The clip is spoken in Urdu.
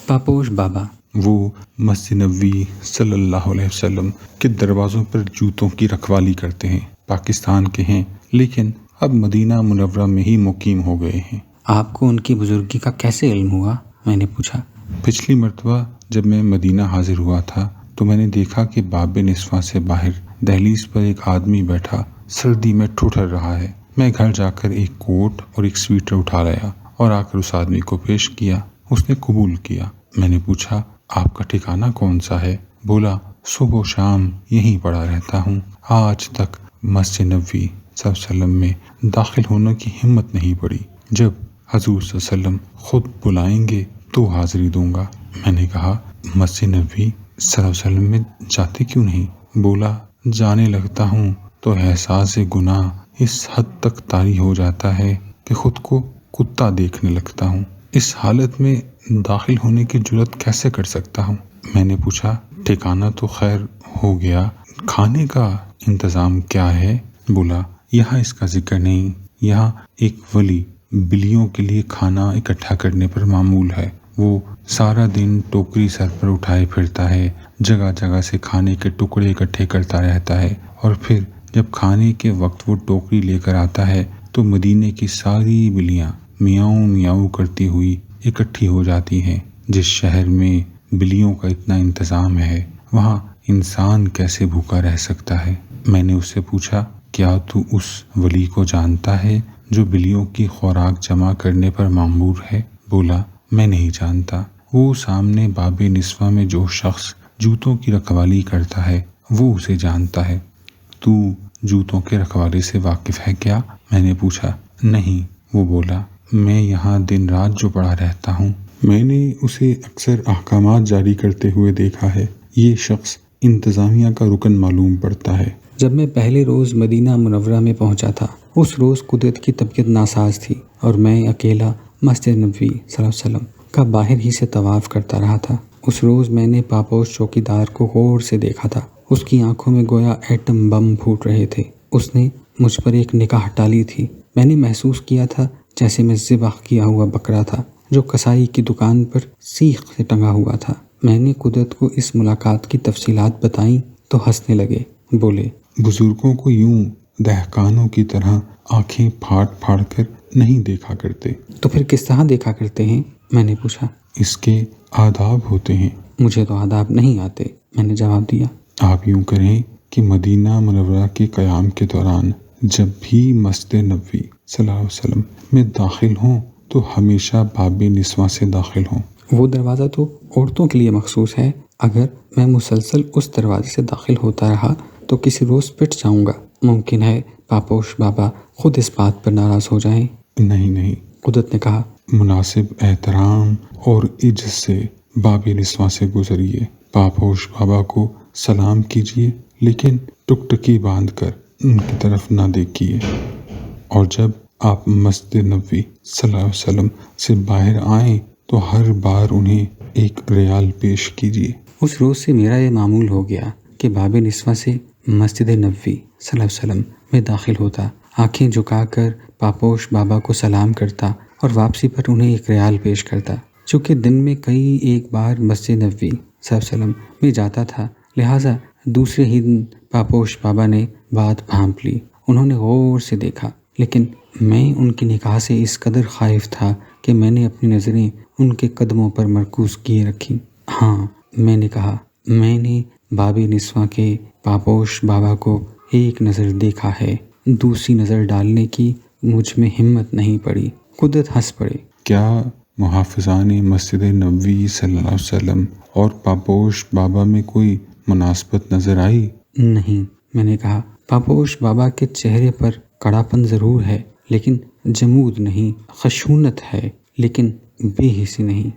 پاپوش بابا وہ مسجد نبوی صلی اللہ علیہ وسلم کے دروازوں پر جوتوں کی رکھوالی کرتے ہیں۔ پاکستان کے ہیں لیکن اب مدینہ منورہ میں ہی مقیم ہو گئے ہیں۔ آپ کو ان کی بزرگی کا کیسے علم ہوا؟ میں نے پوچھا۔ پچھلی مرتبہ جب میں مدینہ حاضر ہوا تھا تو میں نے دیکھا کہ باب نسواں سے باہر دہلیز پر ایک آدمی بیٹھا سردی میں ٹھٹر رہا ہے۔ میں گھر جا کر ایک کوٹ اور ایک سویٹر اٹھا لایا اور آ کر اس آدمی کو پیش کیا۔ اس نے قبول کیا۔ میں نے پوچھا، آپ کا ٹھکانہ کون سا ہے؟ بولا، صبح و شام یہیں پڑا رہتا ہوں، آج تک مسجد نبوی صلی اللہ علیہ وسلم میں داخل ہونے کی ہمت نہیں پڑی، جب حضور صلی اللہ علیہ وسلم خود بلائیں گے تو حاضری دوں گا۔ میں نے کہا، مسجد نبوی صلی اللہ علیہ وسلم میں جاتے کیوں نہیں؟ بولا، جانے لگتا ہوں تو احساس گناہ اس حد تک طاری ہو جاتا ہے کہ خود کو کتا دیکھنے لگتا ہوں، اس حالت میں داخل ہونے کی جرات کیسے کر سکتا ہوں؟ میں نے پوچھا، ٹھکانہ تو خیر ہو گیا، کھانے کا انتظام کیا ہے؟ بولا، یہاں اس کا ذکر نہیں، یہاں ایک ولی بلیوں کے لیے کھانا اکٹھا کرنے پر معمول ہے۔ وہ سارا دن ٹوکری سر پر اٹھائے پھرتا ہے، جگہ جگہ سے کھانے کے ٹکڑے اکٹھے کرتا رہتا ہے، اور پھر جب کھانے کے وقت وہ ٹوکری لے کر آتا ہے تو مدینے کی ساری بلیاں میاؤں میاؤں کرتی ہوئی اکٹھی ہو جاتی ہیں۔ جس شہر میں بلیوں کا اتنا انتظام ہے وہاں انسان کیسے بھوکا رہ سکتا ہے؟ میں نے اس سے پوچھا، کیا تو اس ولی کو جانتا ہے جو بلیوں کی خوراک جمع کرنے پر مامور ہے؟ بولا، میں نہیں جانتا، وہ سامنے باب نسواں میں جو شخص جوتوں کی رکھوالی کرتا ہے وہ اسے جانتا ہے۔ تو جوتوں کے رکھوالی سے واقف ہے کیا؟ میں نے پوچھا۔ نہیں، وہ بولا، میں یہاں دن رات جو پڑا رہتا ہوں۔ میں نے اسے اکثر احکامات جاری کرتے ہوئے دیکھا ہے۔ یہ شخص انتظامیہ کا رکن معلوم پڑتا ہے۔ جب میں پہلے روز مدینہ منورہ میں پہنچا تھا، اس روز قدرت کی طبیعت ناساز تھی اور میں اکیلا مسجد نبوی صلی اللہ علیہ وسلم کا باہر ہی سے طواف کرتا رہا تھا۔ اس روز میں نے پاپوش چوکیدار کو غور سے دیکھا تھا۔ اس کی آنکھوں میں گویا ایٹم بم پھوٹ رہے تھے۔ اس نے مجھ پر ایک نگاہ ڈالی تھی۔ میں نے محسوس کیا تھا جیسے میں ذبح کیا ہوا بکرا تھا جو کسائی کی دکان پر سیخ سے ٹنگا ہوا تھا۔ میں نے قدرت کو اس ملاقات کی تفصیلات بتائیں تو ہنسنے لگے۔ بولے، بزرگوں کو یوں دہقانوں کی طرح آنکھیں پھاڑ پھاڑ کر نہیں دیکھا کرتے۔ تو پھر کس طرح دیکھا کرتے ہیں؟ میں نے پوچھا۔ اس کے آداب ہوتے ہیں۔ مجھے تو آداب نہیں آتے، میں نے جواب دیا۔ آپ یوں کریں کہ مدینہ منورہ کے قیام کے دوران جب بھی مسجد نبوی صلی اللہ علیہ وسلم میں داخل ہوں تو ہمیشہ باب نسواں سے داخل ہوں۔ وہ دروازہ تو عورتوں کے لیے مخصوص ہے۔ اگر میں مسلسل اس دروازے سے داخل ہوتا رہا تو کسی روز پٹ جاؤں گا۔ ممکن ہے پاپوش بابا خود اس بات پر ناراض ہو جائیں۔ نہیں، قدرت نے کہا، مناسب احترام اور عزت سے باب نسواں سے گزریے، پاپوش بابا کو سلام کیجیے، لیکن ٹکٹکی باندھ کر ان کی طرف نہ دیکھیے، اور جب آپ مسجد نبوی صلی اللہ علیہ وسلم سے باہر آئیں تو ہر بار انہیں ایک ریال پیش کیجیے۔ اس روز سے میرا یہ معمول ہو گیا کہ باب نسواں سے مسجد نبوی صلی اللہ علیہ وسلم میں داخل ہوتا، آنکھیں جھکا کر پاپوش بابا کو سلام کرتا اور واپسی پر انہیں ایک ریال پیش کرتا۔ چونکہ دن میں کئی ایک بار مسجد نبوی صلی اللہ علیہ وسلم میں جاتا تھا، لہٰذا دوسرے ہی دن پاپوش بابا نے بات بھانپ لی۔ انہوں نے غور سے دیکھا، لیکن میں ان کی نگاہ سے اس قدر خائف تھا کہ میں نے اپنی نظریں ان کے قدموں پر مرکوز کیے رکھی۔ ہاں، میں نے کہا، میں نے باب نسواں کے پاپوش بابا کو ایک نظر دیکھا ہے، دوسری نظر ڈالنے کی مجھ میں ہمت نہیں پڑی۔ قدرت ہنس پڑے۔ کیا محافظان مسجد نبوی صلی اللہ علیہ وسلم اور پاپوش بابا میں کوئی مناسبت نظر آئی؟ نہیں، میں نے کہا، پاپوش بابا کے چہرے پر کڑا پن ضرور ہے، لیکن جمود نہیں، خشونت ہے، لیکن بے حسی نہیں۔